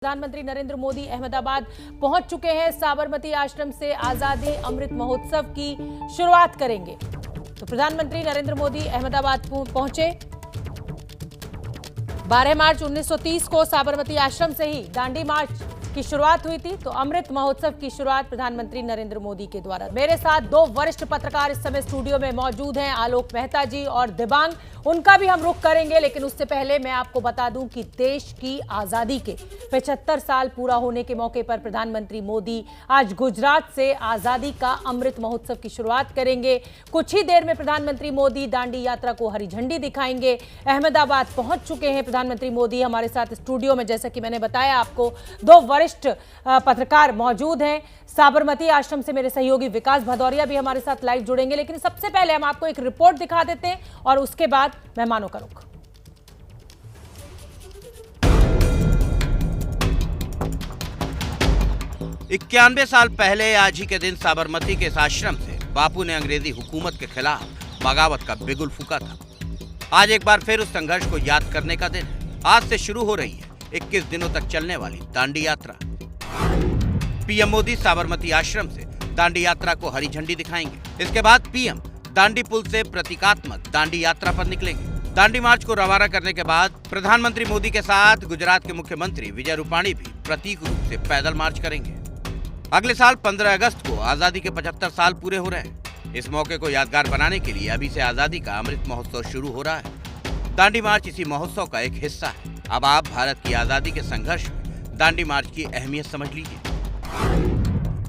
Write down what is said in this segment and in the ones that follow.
प्रधानमंत्री नरेंद्र मोदी अहमदाबाद पहुंच चुके हैं। साबरमती आश्रम से आजादी अमृत महोत्सव की शुरुआत करेंगे। तो प्रधानमंत्री नरेंद्र मोदी अहमदाबाद पहुंचे। 12 मार्च 1930 को साबरमती आश्रम से ही दांडी मार्च की शुरुआत हुई थी। तो अमृत महोत्सव की शुरुआत प्रधानमंत्री नरेंद्र मोदी के द्वारा। मेरे साथ दो वरिष्ठ पत्रकार इस समय स्टूडियो में मौजूद हैं, आलोक मेहता जी और दिबांग। उनका भी हम रुख करेंगे, लेकिन उससे पहले मैं आपको बता दूं कि देश की आजादी के 75 साल पूरा होने के मौके पर प्रधानमंत्री मोदी आज गुजरात से आजादी का अमृत महोत्सव की शुरुआत करेंगे। कुछ ही देर में प्रधानमंत्री मोदी दांडी यात्रा को हरी झंडी दिखाएंगे। अहमदाबाद पहुंच चुके हैं प्रधानमंत्री मोदी। हमारे साथ स्टूडियो में, जैसा कि मैंने बताया आपको, दो वरिष्ठ पत्रकार मौजूद हैं। साबरमती आश्रम से मेरे सहयोगी विकास भदौरिया भी हमारे साथ लाइव जुड़ेंगे। लेकिन सबसे पहले हम आपको एक रिपोर्ट दिखा देते हैं और उसके बाद मेहमानों का रुख। 91 साल पहले आज ही के दिन साबरमती के इस आश्रम से बापू ने अंग्रेजी हुकूमत के खिलाफ बगावत का बिगुल फूंका था। आज एक बार फिर उस संघर्ष को याद करने का दिन है। आज से शुरू हो रही है 21 दिनों तक चलने वाली दांडी यात्रा। पीएम मोदी साबरमती आश्रम से दांडी यात्रा को हरी झंडी दिखाएंगे। इसके बाद पीएम दांडी पुल से प्रतीकात्मक दांडी यात्रा पर निकलेंगे। दांडी मार्च को रवाना करने के बाद प्रधानमंत्री मोदी के साथ गुजरात के मुख्यमंत्री विजय रूपाणी भी प्रतीक रूप से पैदल मार्च करेंगे। अगले साल 15 अगस्त को आजादी के 75 साल पूरे हो रहे हैं। इस मौके को यादगार बनाने के लिए अभी से आजादी का अमृत महोत्सव शुरू हो रहा है। दांडी मार्च इसी महोत्सव का एक हिस्सा है। अब आप भारत की आजादी के संघर्ष में दांडी मार्च की अहमियत समझ लीजिए।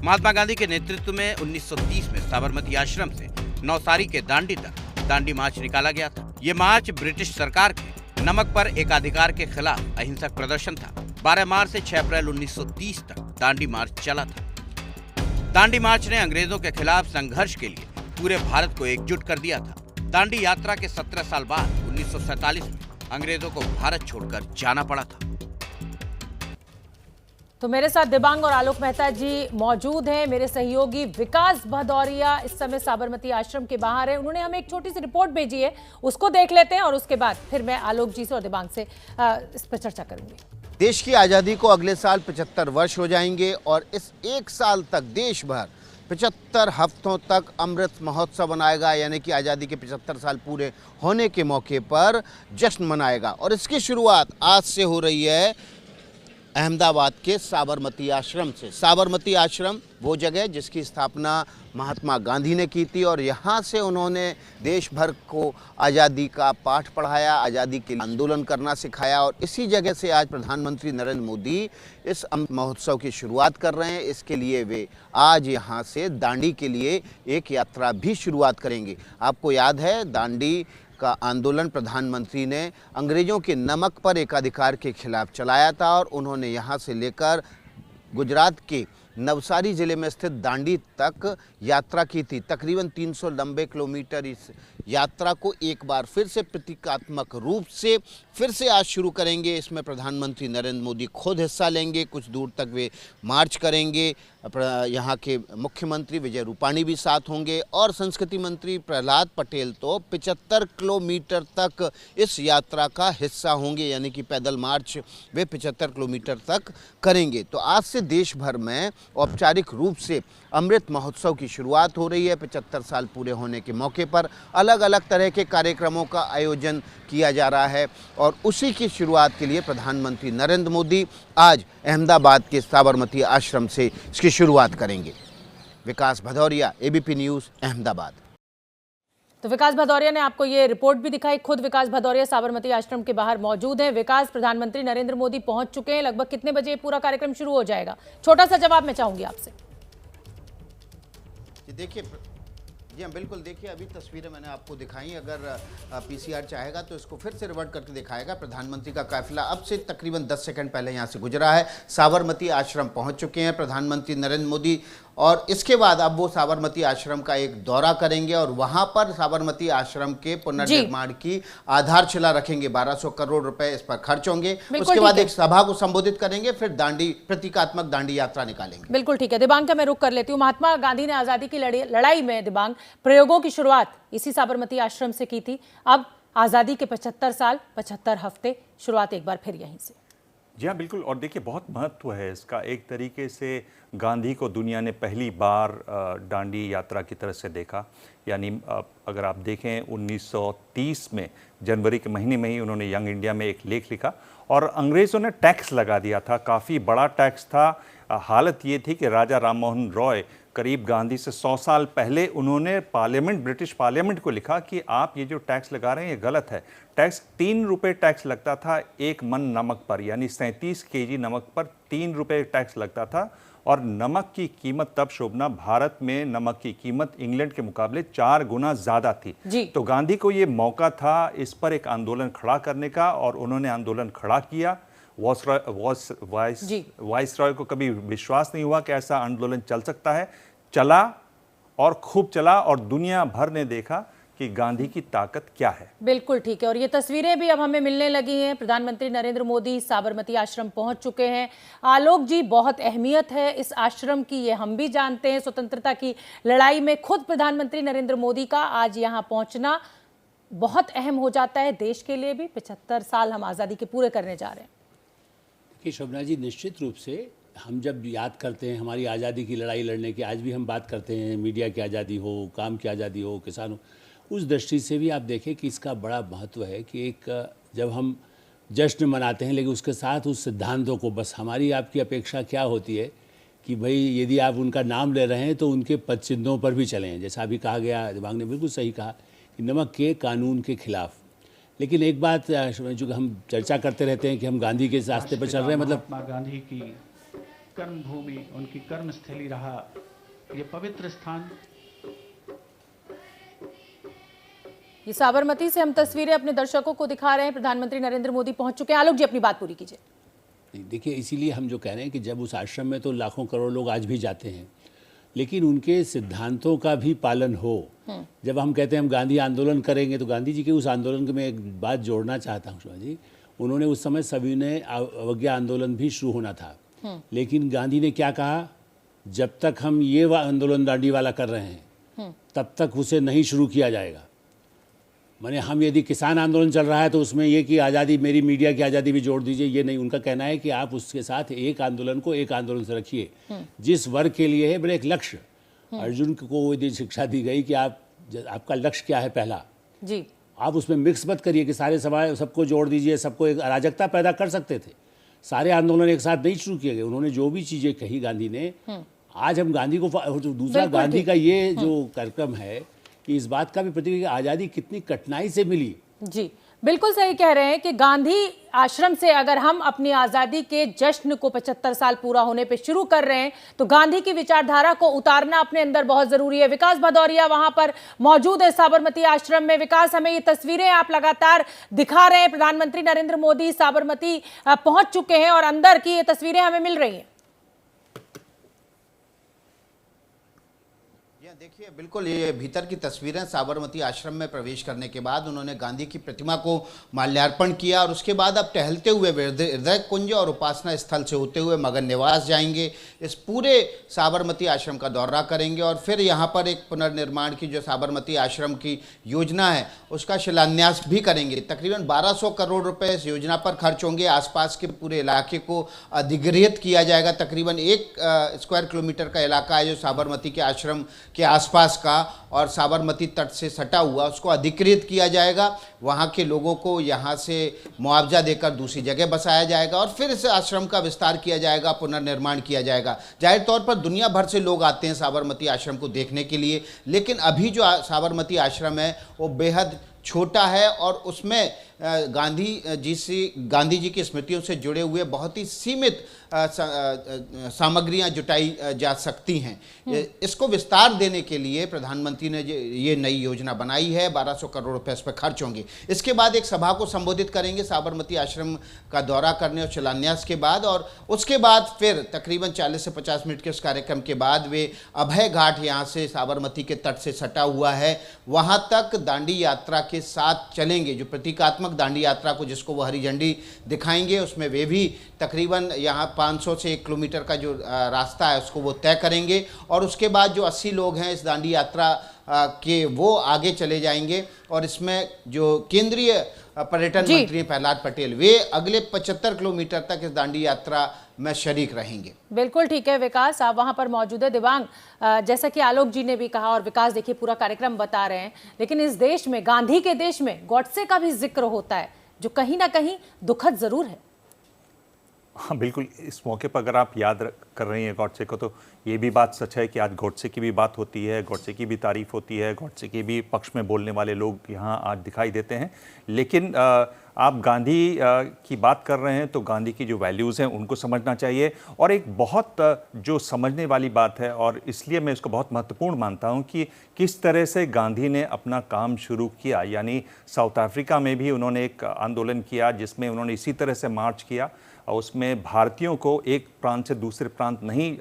महात्मा गांधी के नेतृत्व में 1930 में साबरमती आश्रम से नौसारी के दांडी तक दांडी मार्च निकाला गया था। ये मार्च ब्रिटिश सरकार के नमक पर एकाधिकार के खिलाफ अहिंसक प्रदर्शन था। 12 मार्च से 6 अप्रैल 1930 तक दांडी मार्च चला था। दांडी मार्च ने अंग्रेजों के खिलाफ संघर्ष के लिए पूरे भारत को एकजुट कर दिया था। दांडी यात्रा के 17 साल बाद 1947 में अंग्रेजों को भारत छोड़कर जाना पड़ा था। तो मेरे साथ दिबांग और आलोक मेहता जी मौजूद हैं। मेरे सहयोगी विकास भदौरिया इस समय साबरमती आश्रम के बाहर है। उन्होंने हमें एक छोटी सी रिपोर्ट भेजी है, उसको देख लेते हैं और उसके बाद फिर मैं आलोक जी से और दिबांग से इस पर चर्चा करूंगी। देश की आज़ादी को अगले साल 75 वर्ष हो जाएंगे और इस एक साल तक देश भर 75 हफ्तों तक अमृत महोत्सव मनाएगा, यानी कि आज़ादी के 75 साल पूरे होने के मौके पर जश्न मनाएगा। और इसकी शुरुआत आज से हो रही है अहमदाबाद के साबरमती आश्रम से। साबरमती आश्रम वो जगह जिसकी स्थापना महात्मा गांधी ने की थी और यहाँ से उन्होंने देश भर को आज़ादी का पाठ पढ़ाया, आज़ादी के लिए आंदोलन करना सिखाया। और इसी जगह से आज प्रधानमंत्री नरेंद्र मोदी इस अमृत महोत्सव की शुरुआत कर रहे हैं। इसके लिए वे आज यहाँ से दांडी के लिए एक यात्रा भी शुरुआत करेंगे। आपको याद है, दांडी का आंदोलन प्रधानमंत्री ने अंग्रेजों के नमक पर एकाधिकार के खिलाफ चलाया था और उन्होंने यहाँ से लेकर गुजरात के नवसारी जिले में स्थित दांडी तक यात्रा की थी। तकरीबन 390 किलोमीटर इस यात्रा को एक बार फिर से प्रतीकात्मक रूप से फिर से आज शुरू करेंगे। इसमें प्रधानमंत्री नरेंद्र मोदी खुद हिस्सा लेंगे। कुछ दूर तक वे मार्च करेंगे। यहाँ के मुख्यमंत्री विजय रूपाणी भी साथ होंगे और संस्कृति मंत्री प्रहलाद पटेल तो 75 किलोमीटर तक इस यात्रा का हिस्सा होंगे, यानी कि पैदल मार्च वे 75 किलोमीटर तक करेंगे। तो आज से देश भर में औपचारिक रूप से अमृत महोत्सव की शुरुआत हो रही है। 75 साल पूरे होने के मौके पर अलग अलग तरह के कार्यक्रमों का आयोजन किया जा रहा है और उसी की शुरुआत के लिए प्रधानमंत्री नरेंद्र मोदी आज अहमदाबाद के साबरमती आश्रम से इसकी शुरुआत करेंगे। विकास भदौरिया, एबीपी न्यूज़, अहमदाबाद। तो विकास भदौरिया ने आपको ये रिपोर्ट भी दिखाई। खुद विकास भदौरिया साबरमती आश्रम के बाहर मौजूद हैं। विकास, प्रधानमंत्री नरेंद्र मोदी पहुंच चुके हैं। लगभग कितने बजे पूरा कार्यक्रम शुरू हो जाएगा? छोटा सा जवाब मैं चाहूंगी आपसे। देखिए, जी हाँ, बिल्कुल। देखिए, अभी तस्वीरें मैंने आपको दिखाई। अगर पीसीआर चाहेगा तो इसको फिर से रिवर्ट करके दिखाएगा। प्रधानमंत्री का काफिला अब से तकरीबन 10 सेकंड पहले यहाँ से गुजरा है। साबरमती आश्रम पहुँच चुके हैं प्रधानमंत्री नरेंद्र मोदी और इसके बाद अब वो साबरमती आश्रम का एक दौरा करेंगे और वहाँ पर साबरमती आश्रम के पुनर्निर्माण की आधारशिला रखेंगे। 1200 करोड़ रुपए इस पर खर्च होंगे। उसके बाद एक सभा को संबोधित करेंगे, फिर दांडी प्रतीकात्मक दांडी यात्रा निकालेंगे। बिल्कुल ठीक है। दिबांग का मैं रुख कर लेती हूँ। महात्मा गांधी ने आजादी की लड़ाई में दिबांग प्रयोगों की शुरुआत इसी साबरमती आश्रम से की थी। अब आजादी के 75 साल 75 हफ्ते, शुरुआत एक बार फिर यहीं से। जी हाँ, बिल्कुल। और देखिए, बहुत महत्व है इसका। एक तरीके से गांधी को दुनिया ने पहली बार दांडी यात्रा की तरह से देखा। यानी अगर आप देखें 1930 में जनवरी के महीने में ही उन्होंने यंग इंडिया में एक लेख लिखा और अंग्रेज़ों ने टैक्स लगा दिया था, काफ़ी बड़ा टैक्स था। हालत ये थी कि राजा राम मोहन रॉय करीब गांधी से 100 साल पहले उन्होंने ब्रिटिश पार्लियामेंट को लिखा कि आप ये जो टैक्स लगा रहे हैं ये गलत है। टैक्स 3 रुपये टैक्स लगता था एक मन नमक पर, यानी 37 केजी नमक पर 3 रुपये टैक्स लगता था। और नमक की कीमत तब, शोभना, भारत में नमक की कीमत इंग्लैंड के मुकाबले 4 गुना ज़्यादा थी। तो गांधी को ये मौका था इस पर एक आंदोलन खड़ा करने का और उन्होंने आंदोलन खड़ा किया। वाइसरॉय को कभी विश्वास नहीं हुआ कि ऐसा आंदोलन चल सकता है। चला और खूब चला और दुनिया भर ने देखा कि गांधी की ताकत क्या है। बिल्कुल ठीक है। और ये तस्वीरें भी अब हमें मिलने लगी हैं। प्रधानमंत्री नरेंद्र मोदी साबरमती आश्रम पहुंच चुके हैं। आलोक जी, बहुत अहमियत है इस आश्रम की, ये हम भी जानते हैं। स्वतंत्रता की लड़ाई में खुद प्रधानमंत्री नरेंद्र मोदी का आज यहाँ पहुंचना बहुत अहम हो जाता है देश के लिए भी। 75 साल हम आज़ादी के पूरे करने जा रहे हैं। कि शोभना जी, निश्चित रूप से हम जब याद करते हैं हमारी आज़ादी की लड़ाई लड़ने की, आज भी हम बात करते हैं मीडिया की आज़ादी हो, काम की आज़ादी हो, किसानों, उस दृष्टि से भी आप देखें कि इसका बड़ा महत्व है कि एक जब हम जश्न मनाते हैं लेकिन उसके साथ उस सिद्धांतों को, बस हमारी आपकी अपेक्षा क्या होती है कि भाई यदि आप उनका नाम ले रहे हैं तो उनके पदचिन्हों पर भी चलें। जैसा अभी कहा गया, दिमाग ने बिल्कुल सही कहा कि नमक के कानून के खिलाफ। लेकिन एक बात जो हम चर्चा करते रहते हैं कि हम गांधी के रास्ते पर चल रहे हैं, मतलब महात्मा गांधी की कर्म भूमि, उनकी कर्मस्थली रहा ये पवित्र स्थान। ये साबरमती से हम तस्वीरें अपने दर्शकों को दिखा रहे हैं। प्रधानमंत्री नरेंद्र मोदी पहुंच चुके हैं। आलोक जी, अपनी बात पूरी कीजिए। देखिए, इसीलिए हम जो कह रहे हैं कि जब उस आश्रम में तो लाखों करोड़ लोग आज भी जाते हैं, लेकिन उनके सिद्धांतों का भी पालन हो। जब हम कहते हैं हम गांधी आंदोलन करेंगे, तो गांधी जी के उस आंदोलन में एक बात जोड़ना चाहता हूँ शोभा जी। उन्होंने उस समय सविनय अवज्ञा आंदोलन भी शुरू होना था, लेकिन गांधी ने क्या कहा, जब तक हम ये आंदोलन दांडी वाला कर रहे हैं तब तक उसे नहीं शुरू किया जाएगा। माने हम यदि किसान आंदोलन चल रहा है तो उसमें ये कि आज़ादी, मेरी मीडिया की आज़ादी भी जोड़ दीजिए, ये नहीं। उनका कहना है कि आप उसके साथ एक आंदोलन को एक आंदोलन से रखिए जिस वर्ग के लिए है। बड़े एक लक्ष्य, अर्जुन को यदि शिक्षा दी गई कि आपका लक्ष्य क्या है पहला जी, आप उसमें मिक्स मत करिए कि सारे समाज सबको जोड़ दीजिए, सबको एक अराजकता पैदा कर सकते थे। सारे आंदोलन एक साथ नहीं शुरू किए गए। उन्होंने जो भी चीज़ें कही गांधी ने, आज हम गांधी को, दूसरा गांधी का ये जो कार्यक्रम है कि इस बात का भी प्रतीक है कि आज़ादी कितनी कठिनाई से मिली। जी, बिल्कुल सही कह रहे हैं कि गांधी आश्रम से अगर हम अपनी आज़ादी के जश्न को 75 साल पूरा होने पे शुरू कर रहे हैं तो गांधी की विचारधारा को उतारना अपने अंदर बहुत ज़रूरी है। विकास भदौरिया वहां पर मौजूद है साबरमती आश्रम में। विकास, हमें ये तस्वीरें आप लगातार दिखा रहे हैं। प्रधानमंत्री नरेंद्र मोदी साबरमती पहुंच चुके हैं और अंदर की ये तस्वीरें हमें मिल रही हैं। देखिए, बिल्कुल ये भीतर की तस्वीरें। साबरमती आश्रम में प्रवेश करने के बाद उन्होंने गांधी की प्रतिमा को माल्यार्पण किया और उसके बाद अब टहलते हुए हृदय कुंज और उपासना स्थल से होते हुए मगन निवास जाएंगे। इस पूरे साबरमती आश्रम का दौरा करेंगे और फिर यहाँ पर एक पुनर्निर्माण की जो साबरमती आश्रम की योजना है उसका शिलान्यास भी करेंगे। तकरीबन 1200 करोड़ रुपए इस योजना पर खर्च होंगे। आसपास के पूरे इलाके को अधिग्रहित किया जाएगा। तकरीबन 1 स्क्वायर किलोमीटर का इलाका है जो साबरमती के आश्रम के आसपास का और साबरमती तट से सटा हुआ, उसको अधिकृत किया जाएगा। वहाँ के लोगों को यहाँ से मुआवजा देकर दूसरी जगह बसाया जाएगा और फिर इस आश्रम का विस्तार किया जाएगा, पुनर्निर्माण किया जाएगा। जाहिर तौर पर दुनिया भर से लोग आते हैं साबरमती आश्रम को देखने के लिए, लेकिन अभी जो साबरमती आश्रम है वो बेहद छोटा है और उसमें गांधी जी की स्मृतियों से जुड़े हुए बहुत ही सीमित सामग्रियां जुटाई जा सकती हैं। इसको विस्तार देने के लिए प्रधानमंत्री ने ये नई योजना बनाई है। 1200 करोड़ रुपए इस पर खर्च होंगे। इसके बाद एक सभा को संबोधित करेंगे साबरमती आश्रम का दौरा करने और शिलान्यास के बाद, और उसके बाद फिर तकरीबन 40 से 50 मिनट के उस कार्यक्रम के बाद वे अभय घाट यहाँ से साबरमती के तट से सटा हुआ है वहाँ तक दांडी यात्रा के साथ चलेंगे। जो प्रतीकात्मक दांडी यात्रा को जिसको वो हरी झंडी दिखाएंगे उसमें वे भी तकरीबन यहाँ 500 से 1 किलोमीटर का जो रास्ता है उसको वो तय करेंगे और उसके बाद जो 80 लोग हैं इस दांडी यात्रा कि वो आगे चले जाएंगे और इसमें जो केंद्रीय पर्यटन जी। मंत्री प्रहलाद पटेल वे अगले 75 किलोमीटर तक इस दांडी यात्रा में शरीक रहेंगे। बिल्कुल ठीक है विकास, आप वहां पर मौजूद है। दिवांग, जैसा कि आलोक जी ने भी कहा और विकास देखिए पूरा कार्यक्रम बता रहे हैं, लेकिन इस देश में, गांधी के देश में गॉडसे का भी जिक्र होता है जो कहीं ना कहीं दुखद जरूर है। हाँ बिल्कुल, इस मौके पर अगर आप याद कर रही हैं गॉडसे को, तो ये भी बात सच है कि आज गॉडसे की भी बात होती है, गॉडसे की भी तारीफ होती है, गॉडसे के भी पक्ष में बोलने वाले लोग यहाँ आज दिखाई देते हैं। लेकिन आप गांधी की बात कर रहे हैं तो गांधी की जो वैल्यूज़ हैं उनको समझना चाहिए। और एक बहुत जो समझने वाली बात है, और इसलिए मैं इसको बहुत महत्वपूर्ण मानता हूँ कि किस तरह से गांधी ने अपना काम शुरू किया। यानी साउथ अफ्रीका में भी उन्होंने एक आंदोलन किया जिसमें उन्होंने इसी तरह से मार्च किया, और उसमें भारतीयों को एक प्रांत से दूसरे प्रांत नहीं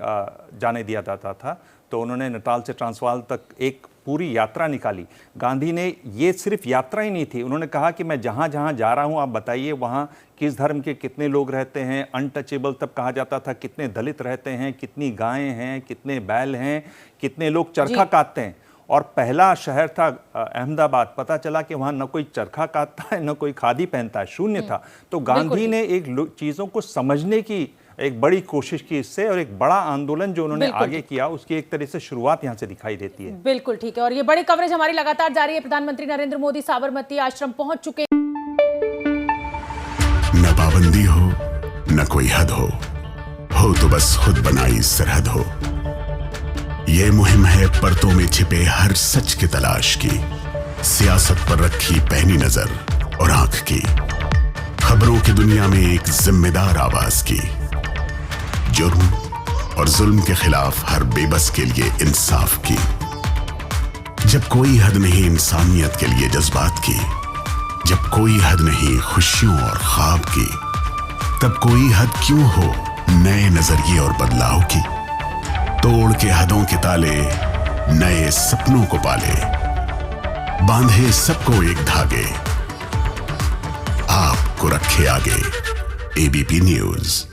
जाने दिया जाता था, तो उन्होंने नटाल से ट्रांसवाल तक एक पूरी यात्रा निकाली। गांधी ने ये सिर्फ यात्रा ही नहीं थी, उन्होंने कहा कि मैं जहाँ जहाँ जा रहा हूँ आप बताइए वहाँ किस धर्म के कितने लोग रहते हैं, अनटचेबल तब कहा जाता था, कितने दलित रहते हैं, कितनी गायें हैं, कितने बैल हैं, कितने लोग चरखा काटते हैं। और पहला शहर था अहमदाबाद, पता चला कि वहाँ न कोई चरखा काटता है न कोई खादी पहनता है, शून्य था। तो गांधी ने एक चीज़ों को समझने की एक बड़ी कोशिश की इससे, और एक बड़ा आंदोलन जो उन्होंने आगे किया उसकी एक तरह से शुरुआत यहाँ से दिखाई देती है। बिल्कुल ठीक है, और ये बड़ी कवरेज हमारी लगातार जारी है। प्रधानमंत्री नरेंद्र मोदी साबरमती आश्रम पहुंच चुके हैं। न पाबंदी हो न कोई हद हो तो बस खुद बनाई सरहद हो। ये मुहिम है परतों में छिपे हर सच की तलाश की, सियासत पर रखी पैनी नजर और आंख की, खबरों की दुनिया में एक जिम्मेदार आवाज की, जुर्म और जुल्म के खिलाफ हर बेबस के लिए इंसाफ की। जब कोई हद नहीं इंसानियत के लिए जज्बात की, जब कोई हद नहीं खुशियों और ख्वाब की, तब कोई हद क्यों हो नए नजरिए और बदलाव की। तोड़ के हदों के ताले नए सपनों को पाले, बांधे सबको एक धागे, आपको रखे आगे। ABP news.